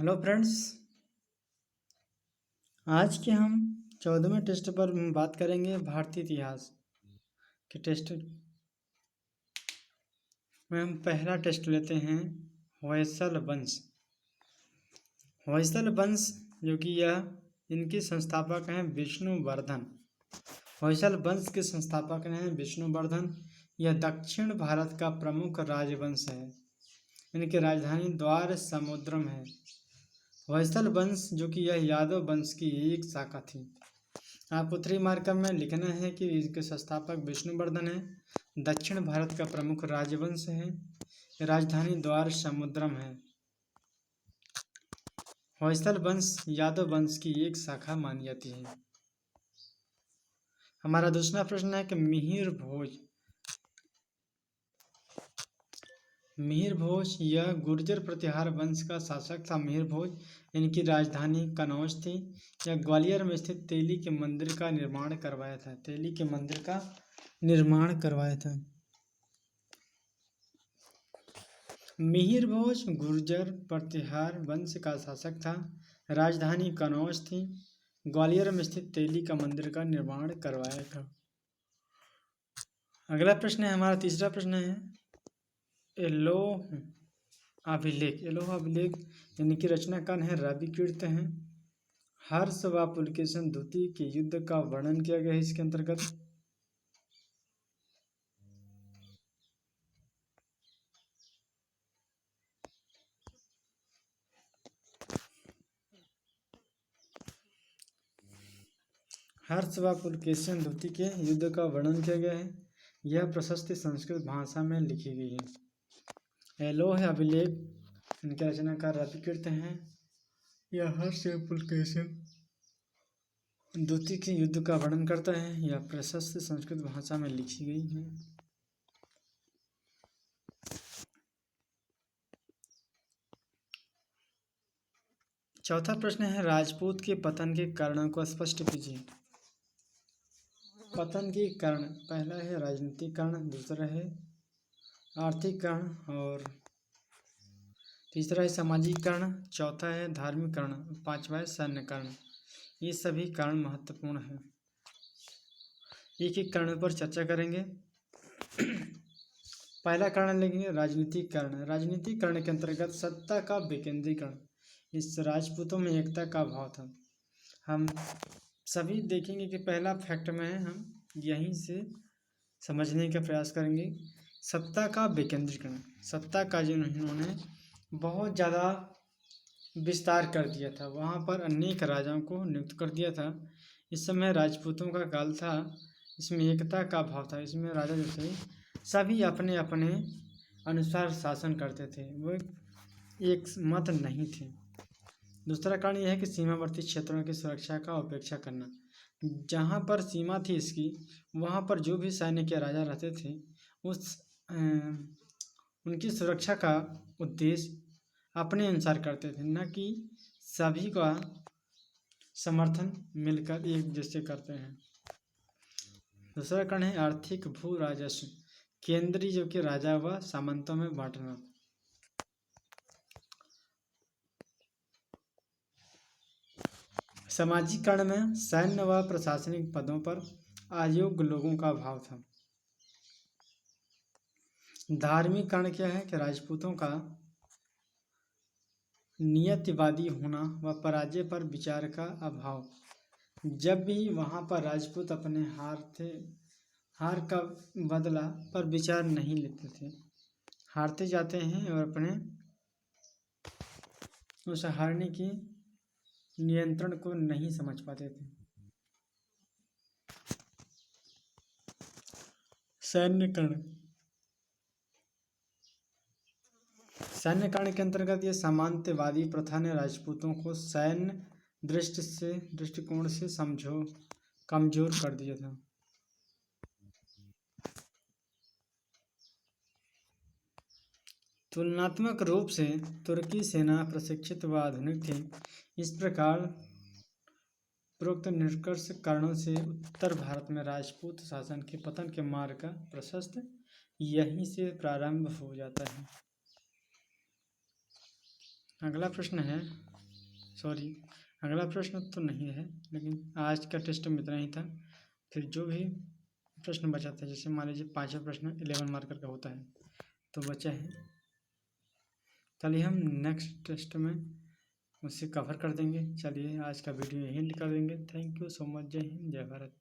Hello friends. आज के हम 14वें टेस्ट पर बात करेंगे। भारतीय इतिहास के टेस्ट में हम पहला टेस्ट लेते हैं होयसल वंश। होयसल वंश जो कि इनके संस्थापक हैं विष्णुवर्धन। होयसल वंश के संस्थापक हैं विष्णुवर्धन। यह दक्षिण भारत का प्रमुख राजवंश है। इनकी राजधानी द्वार समुद्रम है। होयसल वंश जो कि यह यादव वंश की एक शाखा थी। आपको 3 मार्कर में लिखना है कि इसके संस्थापक विष्णुवर्धन है, दक्षिण भारत का प्रमुख राजवंश है, राजधानी द्वार समुद्रम है। होयसल वंश यादव वंश की एक शाखा मानी जाती है। हमारा दूसरा प्रश्न है कि मिहिर भोज यह गुर्जर प्रतिहार वंश का शासक था। मिहिर भोज इनकी राजधानी कनौज थी। यह ग्वालियर में स्थित तेली के मंदिर का निर्माण करवाया था। मिहिर भोज गुर्जर प्रतिहार वंश का शासक था। राजधानी कनौज थी। ग्वालियर में स्थित तेली का मंदिर का निर्माण करवाया था। अगला प्रश्न है, हमारा तीसरा प्रश्न है एलोह अभिलेख इनकी रचनाकार है रवि कीर्त हैं। हर्ष व पुलकेशन द्वितीय के युद्ध का वर्णन किया गया है इसके अंतर्गत। हर्ष व पुलकेशन द्वितीय के युद्ध का वर्णन किया गया है। यह प्रशस्ति संस्कृत भाषा में लिखी गई है। एलोह अभिलेख इनके रचनाकार रवि कीर्त हैं। यह हर्ष व पुलकेशन द्वितीय के युद्ध का वर्णन करता है। यह प्रशस्ति संस्कृत भाषा में लिखी गई है। चौथा प्रश्न है, राजपूत के पतन के कारणों को स्पष्ट कीजिए। पतन के कारण, पहला है राजनीतिक कारण, दूसरा है आर्थिक कारण और तीसरा है सामाजिक कारण, चौथा है धार्मिक कारण, पांचवा है सैन्य कारण। ये सभी कारण महत्वपूर्ण हैं। एक एक कारण पर चर्चा करेंगे। पहला कारण लेंगे राजनीतिक कारण। राजनीतिक कारण के अंतर्गत सत्ता का विकेंद्रीकरण। इस राजपूतों में एकता का भाव था। हम सभी देखेंगे कि पहला फैक्ट में हम यहीं से समझने का प्रयास करेंगे। सत्ता का विकेंद्रीकरण, सत्ता का जो इन्होंने बहुत ज़्यादा विस्तार कर दिया था। वहाँ पर अनेक राजाओं को नियुक्त कर दिया था। इस समय राजपूतों का काल था। इसमें एकता का भाव था। इसमें राजा जो थे सभी अपने अपने अनुसार शासन करते थे, वो एक मत नहीं थे। दूसरा कारण यह है कि सीमावर्ती क्षेत्रों की सुरक्षा का उपेक्षा करना। जहाँ पर सीमा थी इसकी, वहाँ पर जो भी सैन्य के राजा रहते थे उनकी सुरक्षा का उद्देश्य अपने अनुसार करते थे, न कि सभी का समर्थन मिलकर एक जैसे करते हैं। दूसरा कारण है आर्थिक भू राजस्व, केंद्रीय जो कि राजा व सामंतों में बांटना। सामाजिक कारण में सैन्य व प्रशासनिक पदों पर अयोग्य लोगों का अभाव था। धार्मिक कारण क्या है कि राजपूतों का नियतिवादी होना व पराजय पर विचार का अभाव। जब भी वहाँ पर राजपूत अपने हार का बदला पर विचार नहीं लेते थे। हारते जाते हैं और अपने उस हारने की नियंत्रण को नहीं समझ पाते थे। सैन्य कारण के अंतर्गत ये सामंतवादी प्रथा ने राजपूतों को सैन्य दृष्टिकोण से कमजोर कर दिया था। तुलनात्मक रूप से तुर्की सेना प्रशिक्षित व आधुनिक थी। इस प्रकार प्रोक्त निष्कर्ष कारणों से उत्तर भारत में राजपूत शासन के पतन के मार्ग का प्रशस्त यहीं से प्रारंभ हो जाता है। अगला प्रश्न है, सॉरी, अगला प्रश्न तो नहीं है, लेकिन आज का टेस्ट में इतना ही था। फिर जो भी प्रश्न बचा था, जैसे मान लीजिए 5वां प्रश्न 11 मार्कर का होता है, तो बचा है, चलिए हम नेक्स्ट टेस्ट में उसे कवर कर देंगे। चलिए आज का वीडियो यहीं कर देंगे। Thank you so much. जय हिंद, जय भारत।